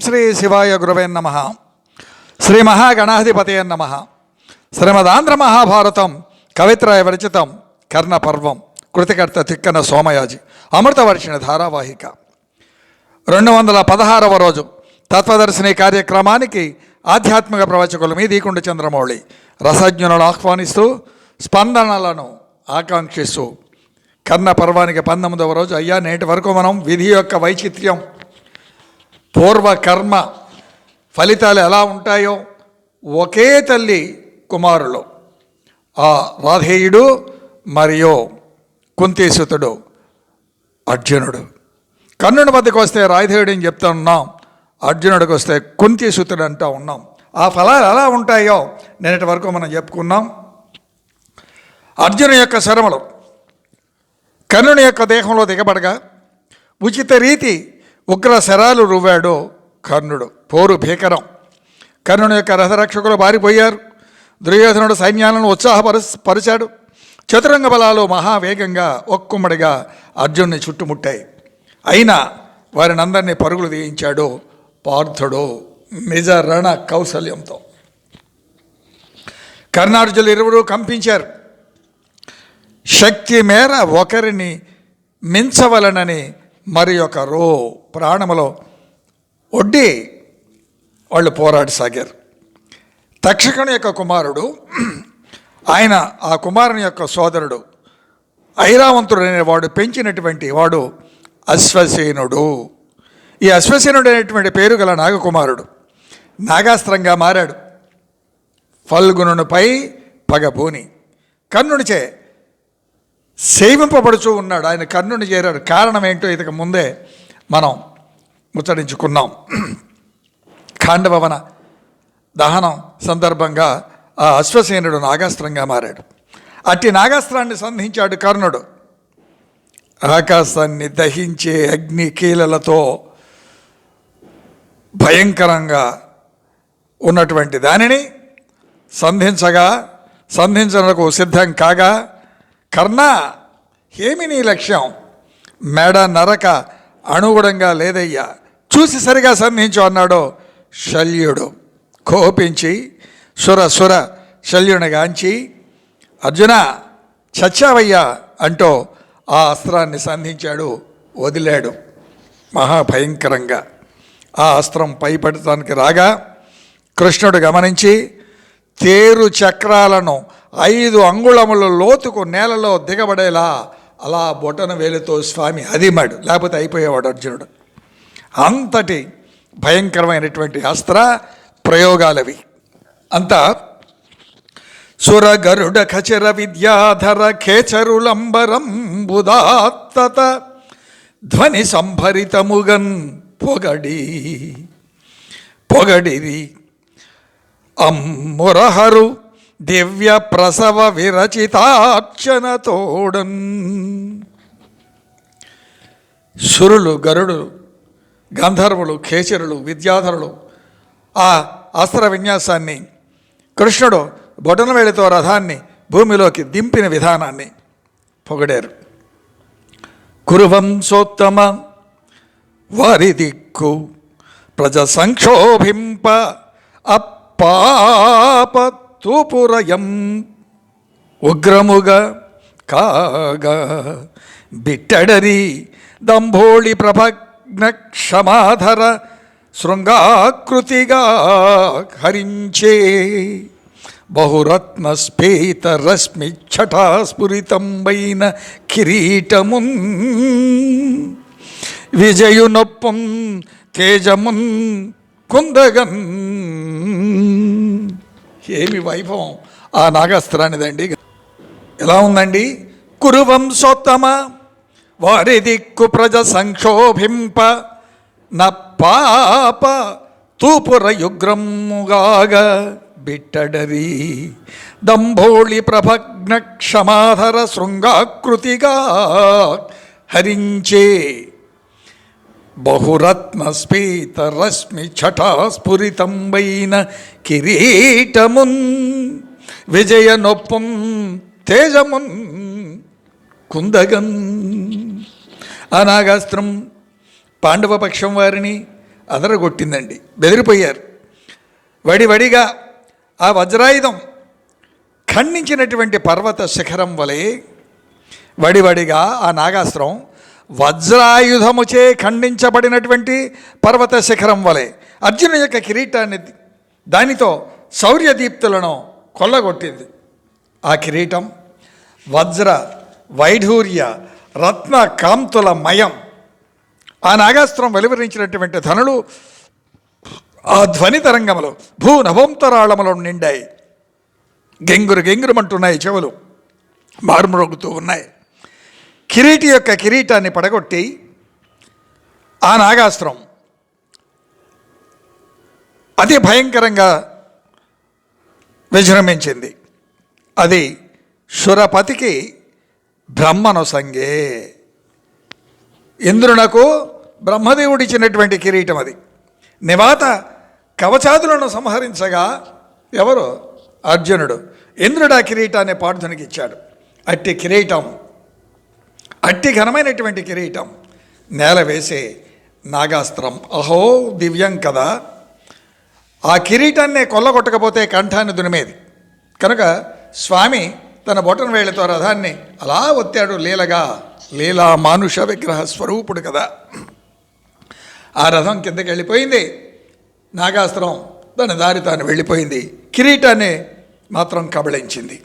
శ్రీ శివాయ గురవే నమః. శ్రీ మహాగణాధిపతయ నమః. శ్రీమదాంధ్ర మహాభారతం కవిత్రయ విరచితం కర్ణపర్వం. కృతికర్త తిక్కన సోమయాజి. అమృతవర్షిణ ధారావాహిక 216వ రోజు తత్వదర్శిని కార్యక్రమానికి ఆధ్యాత్మిక ప్రవచకులు మీ దీకుండ చంద్రమౌళి రసజ్ఞులను ఆహ్వానిస్తూ స్పందనలను ఆకాంక్షిస్తూ కర్ణ పర్వానికి 19వ రోజు. అయ్యా, నేటి వరకు మనం విధి యొక్క వైచిత్ర్యం, పూర్వకర్మ ఫలితాలు ఎలా ఉంటాయో, ఒకే తల్లి కుమారులు ఆ రాధేయుడు మరియు కుంతీసుతుడు అర్జునుడు. కర్ణుని వద్దకు వస్తే రాధేయుడు అని చెప్తా ఉన్నాం, అర్జునుడికి వస్తే కుంతీసుతుడు అంటూ ఉన్నాం. ఆ ఫలాలు ఎలా ఉంటాయో నేటి వరకు మనం చెప్పుకున్నాం. అర్జును యొక్క శరములు కర్ణుని యొక్క దేహంలో దిగబడగా ఉచిత రీతి ఉగ్ర శరాలు రువ్వాడు కర్ణుడు. పోరు భీకరం. కర్ణుని యొక్క రథరక్షకులు పారిపోయారు. దుర్యోధనుడు సైన్యాలను ఉత్సాహపరిచాడు. చతురంగ బలాలు మహావేగంగా ఒక్కుమ్మడిగా అర్జునుని చుట్టుముట్టాయి. అయినా వారిని అందరినీ పరుగులు తీయించాడు పార్థుడు నిజ రణ కౌశల్యంతో. కర్ణార్జునులు ఇరువురు కంపించారు. శక్తి మేర ఒకరిని మించవలనని మరి ఒకరు ప్రాణములో ఒడ్డి వాళ్ళు పోరాడసాగారు. తక్షకుని యొక్క కుమారుడు, ఆయన ఆ కుమారుని యొక్క సోదరుడు ఐరావంతుడు అనేవాడు పెంచినటువంటి వాడు అశ్వసేనుడు. ఈ అశ్వసేనుడు అనేటువంటి పేరు గల నాగకుమారుడు నాగాస్త్రంగా మారాడు. ఫల్గునునిపై పగబూని కర్ణునిచే సేవింపబడుచూ ఉన్నాడు. ఆయన కర్ణుని చేరాడు. కారణం ఏంటో ఇంతకు ముందే మనం ముచ్చరించుకున్నాం. ఖాండవన దహనం సందర్భంగా ఆ అశ్వసేనుడు నాగాస్త్రంగా మారాడు. అట్టి నాగాస్త్రాన్ని సంధించాడు కర్ణుడు. ఆకాశాన్ని దహించే అగ్ని కీలలతో భయంకరంగా ఉన్నటువంటి దానిని సంధించడానికి సిద్ధం కాగా, కర్ణ, ఏమి నీ లక్ష్యం? మెడ నరక అనుగుణంగా లేదయ్యా, చూసి సరిగా సంధించు అన్నాడు శల్యుడు. కోపించి సుర శల్యునిగాంచి, అర్జున చచ్చావయ్యా అంటూ ఆ అస్త్రాన్ని సంధించాడు. వదిలాడు మహాభయంకరంగా. ఆ అస్త్రం పైపడటానికి రాగా కృష్ణుడు గమనించి తేరు చక్రాలను 5 అంగుళముల లోతుకు నేలలో దిగబడేలా అలా బొటన వేలుతో స్వామి అదిమాడు. లేకపోతే అయిపోయేవాడు అర్జునుడు. అంతటి భయంకరమైనటువంటి అస్త్ర ప్రయోగాలవి. అంతా సురగరుడ ఖచర విద్యాధర ఖేచరులంబరం బుధాత్తత ధ్వని సంభరితముగన్ పొగడిరి అమ్మురహరు దివ్య ప్రసవ విరచితార్చనతోడన్. సురులు, గరుడు, గంధర్వులు, ఖేచరులు, విద్యాధరులు ఆ అస్త్ర విన్యాసాన్ని, కృష్ణుడు బొటనవేలితో రథాన్ని భూమిలోకి దింపిన విధానాన్ని పొగిడారు. కురువంశోత్తమ వారి దిక్కు ప్రజ సంక్షోభింప అప్పాప తూపురయం ఉగ్రముగా కాగా బిట్టడరి దంభోళి ప్రభగ్న క్షమాధర శృంగాకృతిగా హరించే బహురత్న స్ఫేత రశ్మి ఛటాస్ఫురితంబైన కిరీటమున్ విజయునొప్పం తేజమున్ కుందగన్. ఏమి వైభవం ఆ నాగాస్త్రానిదండి! ఎలా ఉందండి? కురువంశోత్తమ వారి దిక్కు ప్రజ సంక్షోభింప న పాప తూపుర యుగ్రముగాగా బిట్టడరి దంభోళి ప్రభగ్న క్షమాధర శృంగాకృతిగా హరించే బహురత్న స్ఫీత రశ్మి ఛటాస్ఫురితంబైన కిరీటమున్ విజయనొప్పం తేజమున్ కుందగన్. ఆ నాగాస్త్రం పాండవ పక్షం వారిని అదరగొట్టిందండి. బెదిరిపోయారు. వడివడిగా ఆ వజ్రాయుధం ఖండించినటువంటి పర్వత శిఖరం వలె వడివడిగా ఆ నాగాస్త్రం వజ్రాయుధముచే ఖండించబడినటువంటి పర్వత శిఖరం వలె అర్జును యొక్క కిరీటాన్ని దానితో శౌర్యదీప్తులను కొల్లగొట్టింది. ఆ కిరీటం వజ్ర వైఢూర్య రత్న కాంతుల మయం. ఆ నాగాస్త్రం వెలువరించినటువంటి ధనులు ఆ ధ్వని తరంగములు భూనభోంతరాళములు నిండాయి. గెంగురు గెంగురుమంటున్నాయి, చెవులు మారుమ్రోగుతూ ఉన్నాయి. కిరీటి యొక్క కిరీటాన్ని పడగొట్టి ఆ నాగాస్త్రం అతి భయంకరంగా విజృంభించింది. అది శురపతికి బ్రహ్మనొసంగే. ఇంద్రునకు బ్రహ్మదేవుడిచ్చినటువంటి కిరీటం అది. నివాత కవచాదులను సంహరించగా ఎవరు? అర్జునుడు. ఇంద్రుడు ఆ కిరీటాన్ని పార్థునికి ఇచ్చాడు. అట్టి కిరీటం, అట్టి ఘనమైనటువంటి కిరీటం నేల వేసే నాగాస్త్రం అహో దివ్యం కదా. ఆ కిరీటాన్ని కొల్లగొట్టకపోతే కంఠాన్ని దునిమేది కనుక స్వామి తన బొటన వేళ్లతో రథాన్ని అలా ఒత్తాడు. లీలగా, లీలా మానుష విగ్రహ స్వరూపుడు కదా. ఆ రథం కిందకి వెళ్ళిపోయింది. నాగాస్త్రం తన దారి తాను వెళ్ళిపోయింది. కిరీటాన్ని మాత్రం కబళించింది.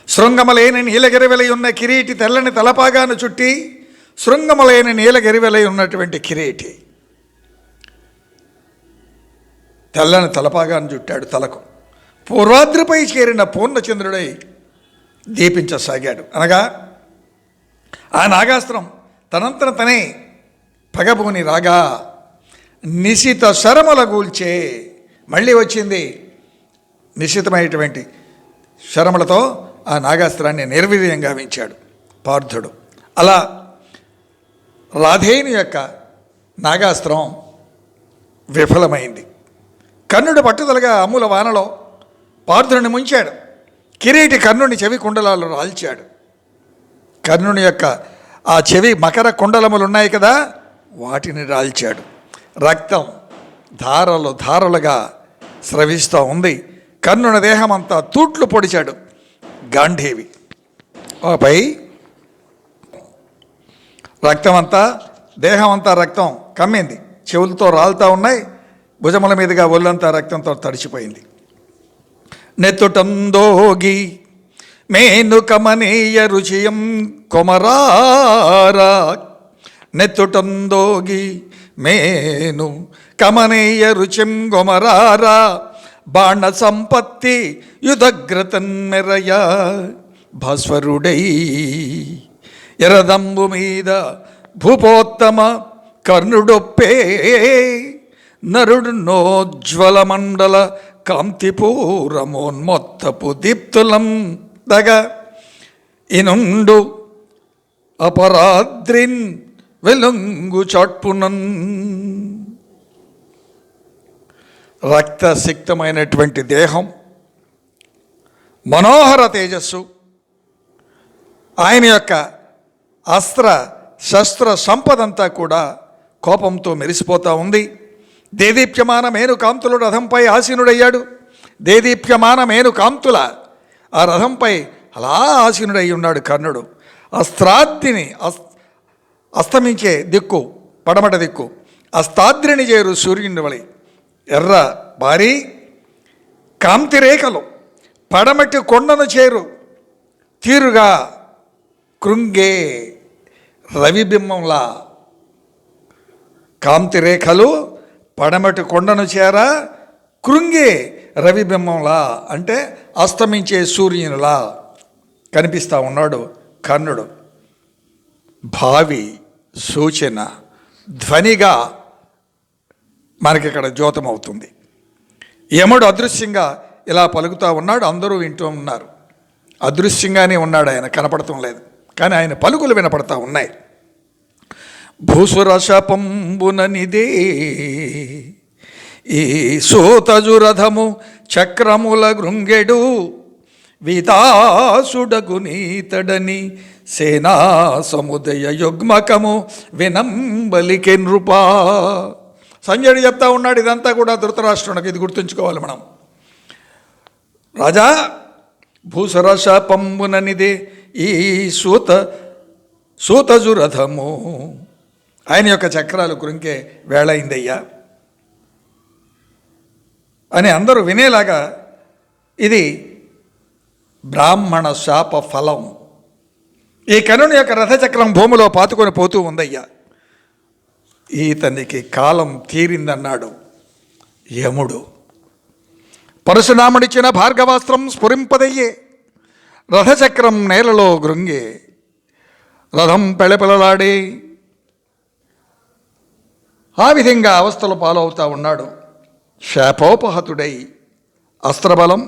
శృంగమలేని నీలగిరివెలై ఉన్న కిరీటి తెల్లని తలపాగాను చుట్టి శృంగమలేని నీలగిరివెలై ఉన్నటువంటి కిరీటి తెల్లని తలపాగాను చుట్టాడు తలకు. పూర్వాద్రిపై చేరిన పూర్ణచంద్రుడై దీపించసాగాడు. అనగా ఆ నాగాస్త్రం తనంతన తనే పగబూని రాగా నిశిత శరముల గూల్చే మళ్ళీ వచ్చింది. నిశితమైనటువంటి శరములతో ఆ నాగాస్త్రాన్ని నిర్వీర్యం గావించాడు పార్థుడు. అలా రాధేయుని యొక్క నాగాస్త్రం విఫలమైంది. కర్ణుడు పట్టుదలగా అమ్ముల వానలో పార్థుడిని ముంచాడు. కిరీటి కర్ణుని చెవి కుండలాలు రాల్చాడు. కర్ణుని యొక్క ఆ చెవి మకర కుండలములు ఉన్నాయి కదా, వాటిని రాల్చాడు. రక్తం ధారలు ధారలుగా స్రవిస్తూ ఉంది. కర్ణుని దేహమంతా తూట్లు పొడిచాడు గాంధీవి. పై రక్తమంతా, దేహమంతా రక్తం కమ్మింది. చెవులతో రాలుతూ ఉన్నాయి. భుజముల మీదుగా ఒళ్ళంతా రక్తంతో తడిచిపోయింది. నెత్తుటందోగి మేను కమనీయ రుచియం కొమరారా. నెత్తుటందోగి మేను కమనీయ రుచిం కొమరారా. బాణ సంపత్తి యుధగ్రతన్మెరయ భాస్వరుడై ఎరదంబు మీద భూపోత్తమ కర్ణుడొప్పే. నరుడు నోజ్వల మండల కాంతిపూరమోన్మొత్తపు దీప్తులం దగ ఇనుండు అపరాద్రిన్ వెలుంగు చాట్పునన్. రక్తసిక్తమైనటువంటి దేహం, మనోహర తేజస్సు, ఆయన యొక్క అస్త్ర శస్త్ర సంపదంతా కూడా కోపంతో మెరిసిపోతూ ఉంది. దేదీప్యమాన మేను కాంతులు రథంపై ఆసీనుడయ్యాడు. దేదీప్యమాన మేను కాంతుల ఆ రథంపై అలా ఆసీనుడై ఉన్నాడు కర్ణుడు. అస్త్రాద్రిని అస్తమించే దిక్కు పడమట దిక్కు అస్తాద్రిని చేరు సూర్యుని వలె ఎర్ర భారీ కాంతిరేఖలు పడమటి కొండను చేరు తీరుగా కృంగే రవిబింబంలా. కాంతిరేఖలు పడమటి కొండను చేర కృంగే రవిబింబంలా అంటే అస్తమించే సూర్యునిలా కనిపిస్తూ ఉన్నాడు కర్ణుడు. భావి సూచన ధ్వనిగా మనకిక్కడ జ్యోతమవుతుంది. యముడు అదృశ్యంగా ఇలా పలుకుతూ ఉన్నాడు. అందరూ వింటూ ఉన్నారు. అదృశ్యంగానే ఉన్నాడు ఆయన, కనపడటం లేదు. కానీ ఆయన పలుకులు వినపడతా ఉన్నాయి. భూసురశపంబుననిదే ఈ సూతజురథము చక్రముల గృంగెడు వీతాసుడగు నీతడని సేనా సముదయ యుగ్మకము వినంబలికె నృపా. సంజయుడు చెప్తా ఉన్నాడు, ఇదంతా కూడా ధృతరాష్ట్రునికి. ఇది గుర్తుంచుకోవాలి మనం. రాజా, భూసరస పంబుననిదే ఈ సూతజురథము. ఆయన యొక్క చక్రాలు కురింకే వేళయిందయ్యా అని అందరూ వినేలాగా ఇది బ్రాహ్మణ శాప ఫలం. ఈ కర్ణుని యొక్క రథచక్రం భూమిలో పాతుకొని పోతూ ఉందయ్యా. ఈతనికి కాలం తీరిందన్నాడు యముడు. పరశురాముడిచ్చిన భార్గవాస్త్రం స్ఫురింపదయ్యే, రథచక్రం నేలలో గృంగే, రథం పెళపెళలాడే. ఆ విధంగా అవస్థలు పాలవుతూ ఉన్నాడు. శాపోపహతుడై అస్త్రబలం,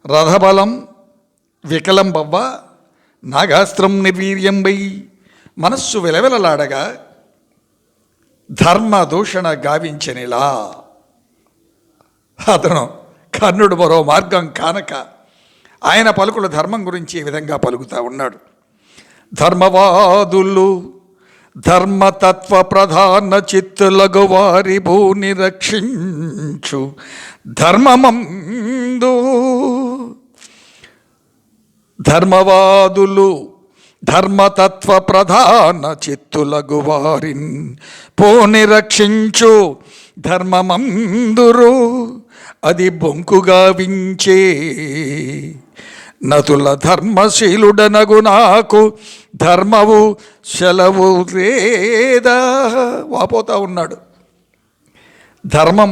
రథబలం వికలంబవ్వ, నాగాస్త్రం నిర్వీర్యంబై మనస్సు విలవిలలాడగా ధర్మ దూషణ గావించనిలా. అతను కర్ణుడు మరో మార్గం కానక ఆయన పలుకుల ధర్మం గురించి ఈ విధంగా పలుకుతూ ఉన్నాడు. ధర్మవాదులు ధర్మతత్వ ప్రధాన చిత్తులగు వారి భూని రక్షించు ధర్మమందు. ధర్మవాదులు ధర్మతత్వ ప్రధాన చిత్తులగు వారిన్ పోని రక్షించు ధర్మమందురు. అది బొంకుగా వించే నతుల ధర్మశీలుడనగు నాకు ధర్మవు సెలవు లేదా. వాపోతా ఉన్నాడు. ధర్మం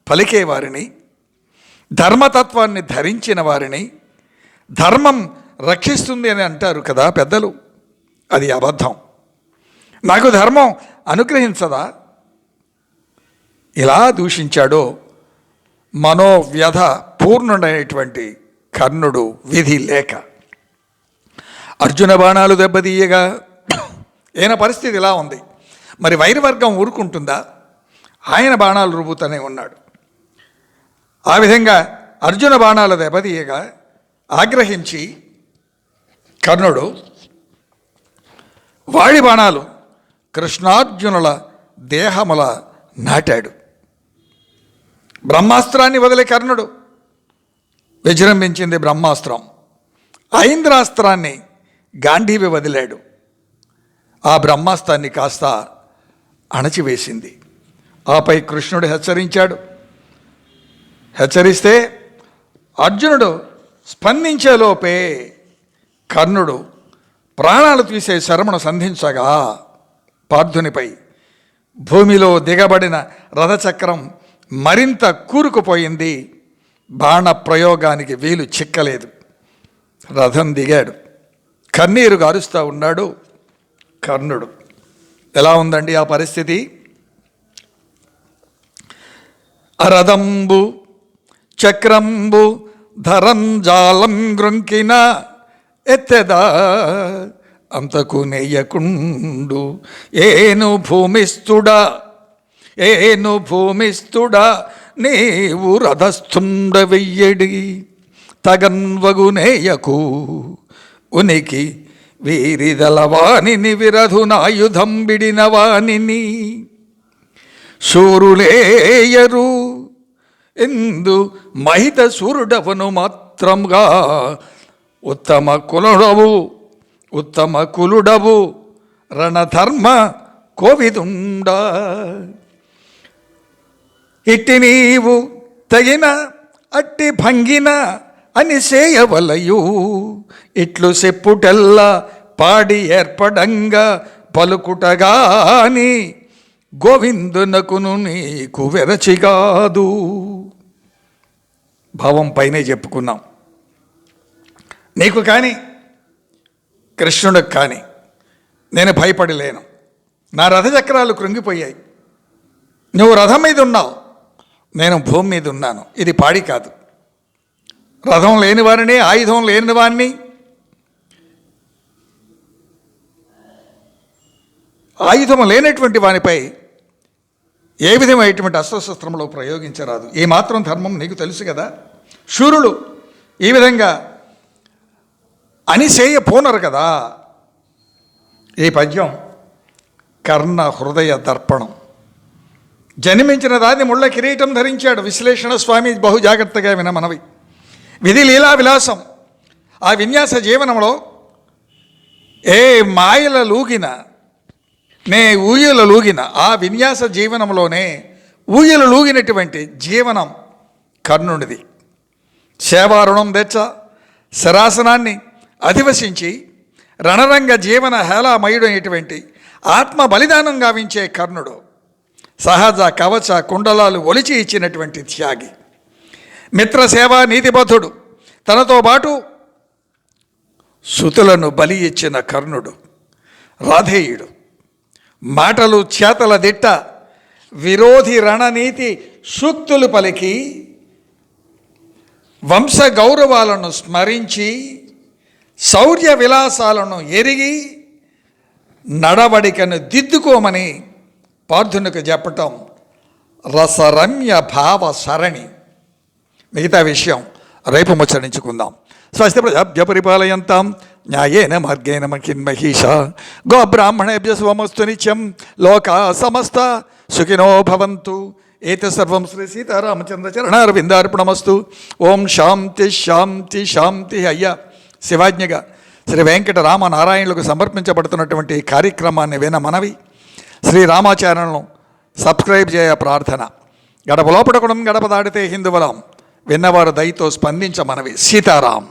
పలికే వారిని, ధర్మతత్వాన్ని ధరించిన వారిని ధర్మం రక్షిస్తుంది అని అంటారు కదా పెద్దలు. అది అబద్ధం. నాకు ధర్మం అనుగ్రహించదా? ఇలా దూషించాడో మనోవ్యధ పూర్ణుడైనటువంటి కర్ణుడు విధి లేక అర్జున బాణాలు దెబ్బతీయగా ఈయన పరిస్థితి ఇలా ఉంది. మరి వైరవర్గం ఊరుకుంటుందా? ఆయన బాణాలు రుబ్బుతూనే ఉన్నాడు. ఆ విధంగా అర్జున బాణాలు దెబ్బతీయగా ఆగ్రహించి కర్ణుడు వాడి బాణాలు కృష్ణార్జునుల దేహముల నాటాడు. బ్రహ్మాస్త్రాన్ని వదిలే కర్ణుడు విజృంభించింది బ్రహ్మాస్త్రం. ఐంద్రాస్త్రాన్ని గాంధీవి వదిలాడు. ఆ బ్రహ్మాస్త్రాన్ని కాస్త అణచివేసింది. ఆపై కృష్ణుడు హెచ్చరించాడు. హెచ్చరిస్తే అర్జునుడు స్పందించేలోపే కర్ణుడు ప్రాణాలు తీసే శరమును సంధించగా పార్థునిపై భూమిలో దిగబడిన రథచక్రం మరింత కూరుకుపోయింది. బాణ ప్రయోగానికి వీలు చిక్కలేదు. రథం దిగాడు. కన్నీరు గారుస్తూ ఉన్నాడు కర్ణుడు. ఎలా ఉందండి ఆ పరిస్థితి? అరదంబు చక్రంబు ధరంజాలం గృంకిన ఎత్తెదా అంతకు నెయ్యకుండు ఏను భూమిస్తుడా నీవు రథస్థుండ వెయ్యడి తగన్వగునేయకు ఉనికి వీరిదలవాణిని విరధునాయుధం బిడిన వాణిని శూరులేయరు ఎందు మహిత సూరుడవను మాత్రంగా ఉత్తమ కులుడవు రణధర్మ కోవిదుండ. ఇట్టి నీవు తగిన అట్టి భంగిన అని సేయవలయు ఇట్లు చెప్పుటెల్లా పాడి ఏర్పడంగా పలుకుటగాని గోవిందునకును నీకు వెరచిగాదు. భావం పైనే చెప్పుకున్నాం. నీకు కానీ కృష్ణుడికి కానీ నేను భయపడలేను. నా రథచక్రాలు కృంగిపోయాయి. నువ్వు రథం మీద ఉన్నావు, నేను భూమి మీద ఉన్నాను. ఇది పాడి కాదు. రథం లేని వారిని, ఆయుధం లేని వారిని, ఆయుధం లేనటువంటి వానిపై ఏ విధమైనటువంటి అస్త్రశస్త్రంలో ప్రయోగించరాదు. ఈ మాత్రం ధర్మం నీకు తెలుసు కదా. శూరులు ఈ విధంగా అనిసేయ పోనరు కదా. ఈ పద్యం కర్ణ హృదయ దర్పణం. జన్మించిన దాన్ని ముళ్ళ కిరీటం ధరించాడు. విశ్లేషణ స్వామి బహు జాగ్రత్తగా వినమనవి. విధి లీలా విలాసం ఆ విన్యాస జీవనంలో ఏ మాయల లూగిన నే ఊయల లూగిన ఆ విన్యాస జీవనంలోనే ఊయల లూగినటువంటి జీవనం కర్ణునిది. సేవారుణం తెచ్చ శరాసనాన్ని అధివసించి రణరంగ జీవన హేళామయుడైనటువంటి ఆత్మ బలిదానం గావించే కర్ణుడు సహజ కవచ కుండలాలు ఒలిచి ఇచ్చినటువంటి త్యాగి, మిత్రసేవా నీతిబద్ధుడు, తనతో పాటు సుతులను బలి ఇచ్చిన కర్ణుడు, రాధేయుడు, మాటలు చేతల దిట్ట, విరోధి రణనీతి సూక్తులు పలికి వంశ గౌరవాలను స్మరించి శౌర్య విలాసాలను ఎరిగి నడవడికను దిద్దుకోమని పార్థునికి చెప్పటం రసరమ్య భావ సరణి. మిగతా విషయం రేపు ముచ్చరించుకుందాం. స్వస్తి ప్రజాభ్య పరిపాలయంతాం న్యాయేన మార్గేణ మహిష గోబ్రాహ్మణేభ్య స్వమస్తు నిత్యం లోకా సమస్త సుఖినో భవంతు. ఏత సర్వం శ్రీ సీతారామచంద్ర చరణారవిందార్పణమస్తు. ఓం శాంతి శాంతి శాంతి. అయ్యా శివాజ్ఞగా శ్రీ వెంకట రామనారాయణులకు సమర్పించబడుతున్నటువంటి కార్యక్రమాన్ని వినమనవి. శ్రీ రామాచార్యులను సబ్స్క్రైబ్ చేయ ప్రార్థన. గడప లోపడకుడం గడప దాడితే హిందువలం. విన్నవారు దయతో స్పందించమనవి. సీతారాం.